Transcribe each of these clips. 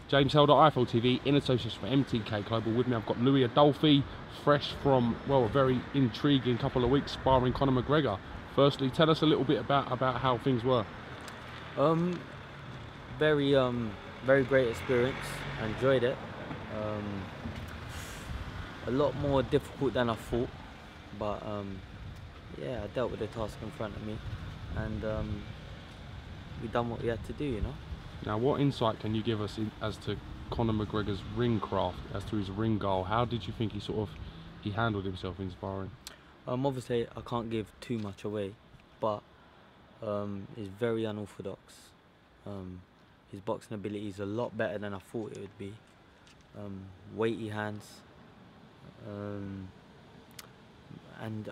James Helder, IFL TV, in association with MTK Global. With me, I've got Louis Adolphe, fresh from, well, a very intriguing couple of weeks sparring Conor McGregor. Firstly, tell us a little bit about how things were. Very great experience. I enjoyed it. A lot more difficult than I thought, but yeah, I dealt with the task in front of me, and we done what we had to do, you know. Now, what insight can you give us as to Conor McGregor's ring craft, as to his ring goal? How did you think he handled himself in sparring? Obviously, I can't give too much away, but he's very unorthodox. His boxing ability is a lot better than I thought it would be. Weighty hands, and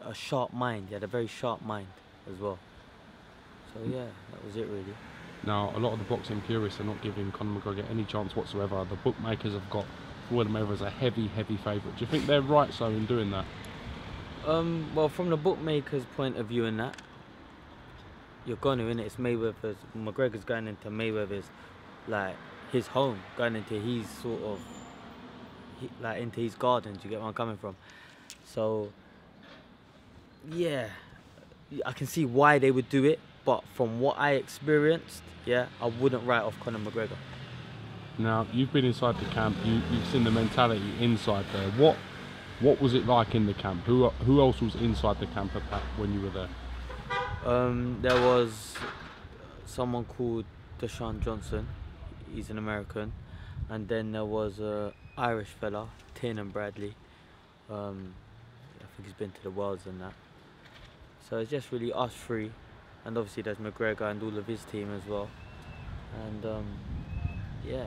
a sharp mind. He had a very sharp mind as well. So yeah, that was it really. Now, a lot of the boxing purists are not giving Conor McGregor any chance whatsoever. The bookmakers have got Floyd Mayweather as a heavy favourite. Do you think they're right so in doing that? Well, from the bookmakers' point of view in that, you're going to, innit? It's Mayweather's, McGregor's going into Mayweather's, like, his home, going into his sort of, like, into his gardens, you get where I'm coming from? So, yeah, I can see why they would do it, but from what I experienced, yeah, I wouldn't write off Conor McGregor. Now, you've been inside the camp, you've seen the mentality inside there. What was it like in the camp? Who else was inside the camp when you were there? There was someone called Deshaun Johnson, he's an American, and then there was an Irish fella, Tiernan Bradley. I think he's been to the Worlds and that. So it's just really us three, and obviously there's McGregor and all of his team as well. And yeah,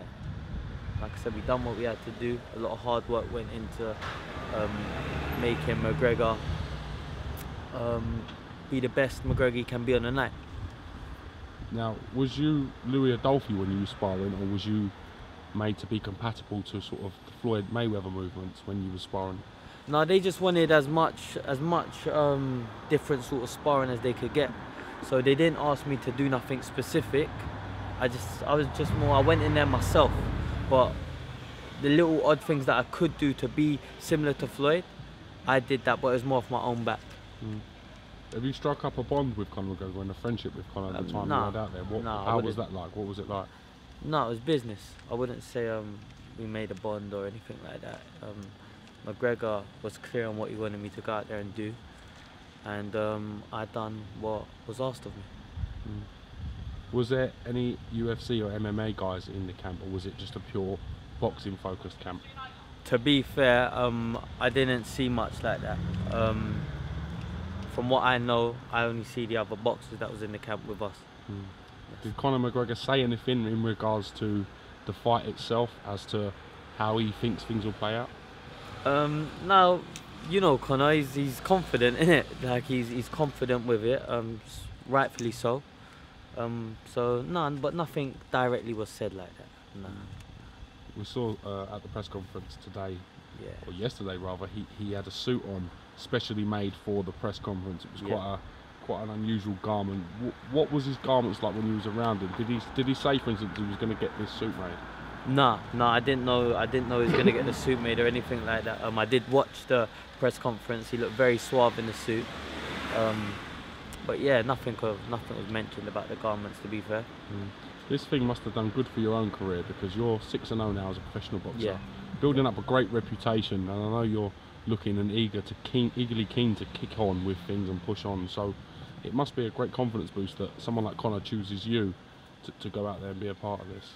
like I said, we done what we had to do. A lot of hard work went into making McGregor be the best McGregor can be on the night. Now, was you Louis Adolphe when you were sparring, or was you made to be compatible to sort of the Floyd Mayweather movements when you were sparring? No, they just wanted as much different sort of sparring as they could get. So they didn't ask me to do nothing specific. I went in there myself, but the little odd things that I could do to be similar to Floyd, I did that, but it was more off my own back. Have you struck up a bond with Conor McGregor and a friendship with Conor at the time you were out there? How was that like? What was it like? No, it was business. I wouldn't say we made a bond or anything like that. McGregor was clear on what he wanted me to go out there and do, and I done what was asked of me. Was there any UFC or MMA guys in the camp, or was it just a pure boxing focused camp? To be fair, I didn't see much like that. From what I know, I only see the other boxers that was in the camp with us. Yes. Did Conor McGregor say anything in regards to the fight itself, as to how he thinks things will play out? Now, you know Conor, he's confident in it. Like he's confident with it, rightfully so. So but nothing directly was said like that. No. We saw at the press conference today, yeah, or yesterday rather, he had a suit on, specially made for the press conference. It was quite an unusual garment. What was his garments like when he was around him? Did he say, for instance, he was going to get this suit made? No, I didn't know he was going to get the suit made or anything like that. I did watch the press conference. He looked very suave in the suit. But yeah, nothing was mentioned about the garments, to be fair. This thing must have done good for your own career, because you're 6-0 now as a professional boxer. Yeah. Building up a great reputation, and I know you're looking and eagerly keen to kick on with things and push on. So it must be a great confidence boost that someone like Conor chooses you to go out there and be a part of this.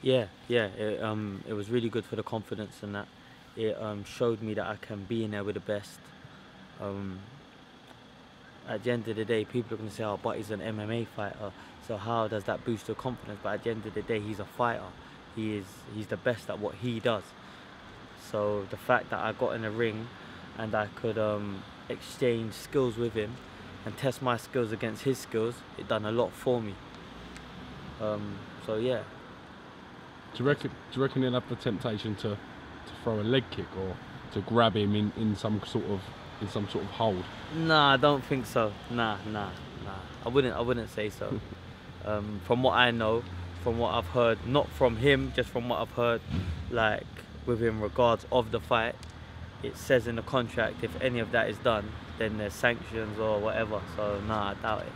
Yeah. It was really good for the confidence, and that it showed me that I can be in there with the best. At the end of the day, people are going to say, oh, but he's an MMA fighter, so how does that boost your confidence? But at the end of the day, he's a fighter. He's the best at what he does. So the fact that I got in the ring and I could exchange skills with him and test my skills against his skills, it done a lot for me. So yeah. Do you reckon he'll have the temptation to throw a leg kick, or to grab him in some sort of hold? Nah, I don't think so. Nah. I wouldn't say so. From what I know, from what I've heard, not from him, just from what I've heard, like within regards of the fight, it says in the contract if any of that is done, then there's sanctions or whatever. So nah, I doubt it.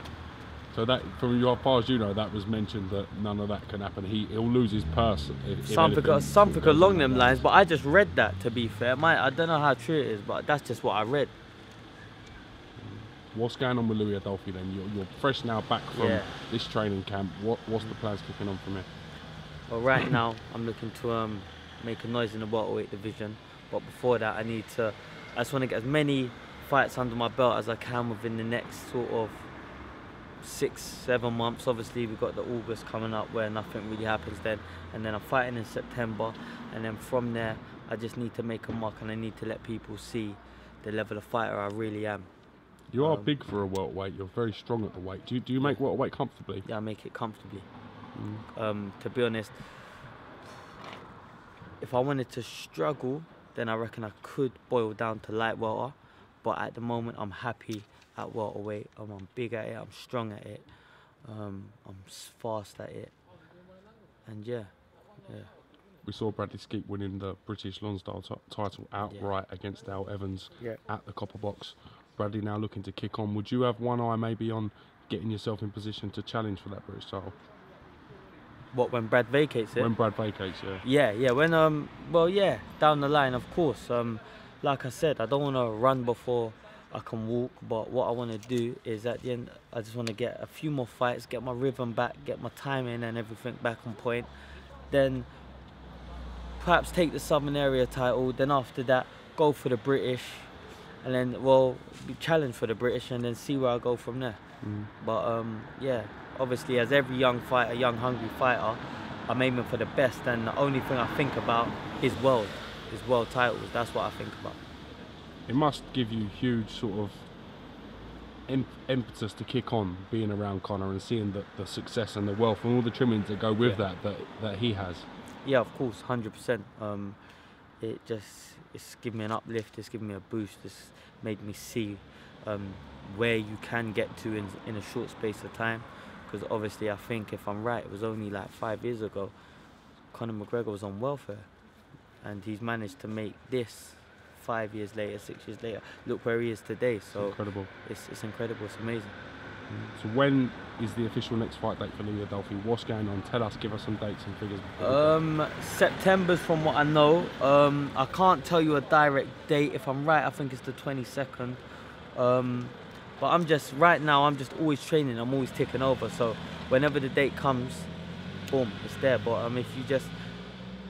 So that, from as far as you know, that was mentioned that none of that can happen. He'll lose his purse. If Something along them lines. But I just read that, to be fair. I don't know how true it is, but that's just what I read. What's going on with Louis Adolphe then? You're fresh now back from this training camp. What's the plans kicking on from here? Well, right now I'm looking to make a noise in the welterweight division. But before that, I just want to get as many fights under my belt as I can within the next sort of 6-7 months. Obviously we've got the August coming up where nothing really happens then, and then I'm fighting in September, and then from there I just need to make a mark, and I need to let people see the level of fighter I really am. You are big for a welterweight. You're very strong at the weight. Do you make welterweight comfortably? Yeah, I make it comfortably. To be honest, if I wanted to struggle, then I reckon I could boil down to light welter, but at the moment I'm happy at welterweight. I'm big at it, I'm strong at it, I'm fast at it, and yeah. We saw Bradley Skeet winning the British Lonsdale title outright against Al Evans at the Copper Box. Bradley now looking to kick on. Would you have one eye maybe on getting yourself in position to challenge for that British title? What, when Brad vacates it? When Brad vacates, when well, yeah, down the line, of course. Like I said, I don't want to run before I can walk, but what I want to do is at the end, I just want to get a few more fights, get my rhythm back, get my timing and everything back on point. Then perhaps take the Southern Area title, then after that go for the British, and then, well, be challenged for the British, and then see where I go from there. But yeah, obviously as every young fighter, young hungry fighter, I'm aiming for the best, and the only thing I think about is world titles. That's what I think about. It must give you huge sort of impetus to kick on, being around Conor and seeing the success and the wealth and all the trimmings that go with that he has. Yeah, of course, 100%. It's given me an uplift, it's given me a boost, it's made me see where you can get to in a short space of time. Because obviously I think, if I'm right, it was only like 5 years ago, Conor McGregor was on welfare, and he's managed to make this 5 years later, 6 years later, look where he is today. So it's incredible. It's incredible, it's amazing. So when is the official next fight date for Louis Adolphe? What's going on? Tell us, give us some dates and figures. September's from what I know. I can't tell you a direct date. If I'm right, I think it's the 22nd. But right now I'm just always training, I'm always ticking over. So whenever the date comes, boom, it's there. But if you just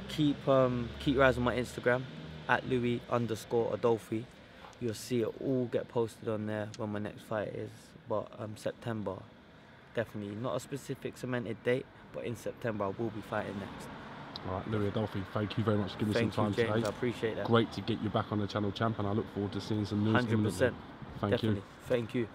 keep your eyes on my Instagram, at Louis_Adolphe, you'll see it all get posted on there when my next fight is. But September, definitely not a specific cemented date, but in September I will be fighting next. All right, Louis Adolphe, thank you very much for giving me some time James, today. I appreciate that. Great to get you back on the channel, champ, and I look forward to seeing some news. 100%. Thank you. Thank you.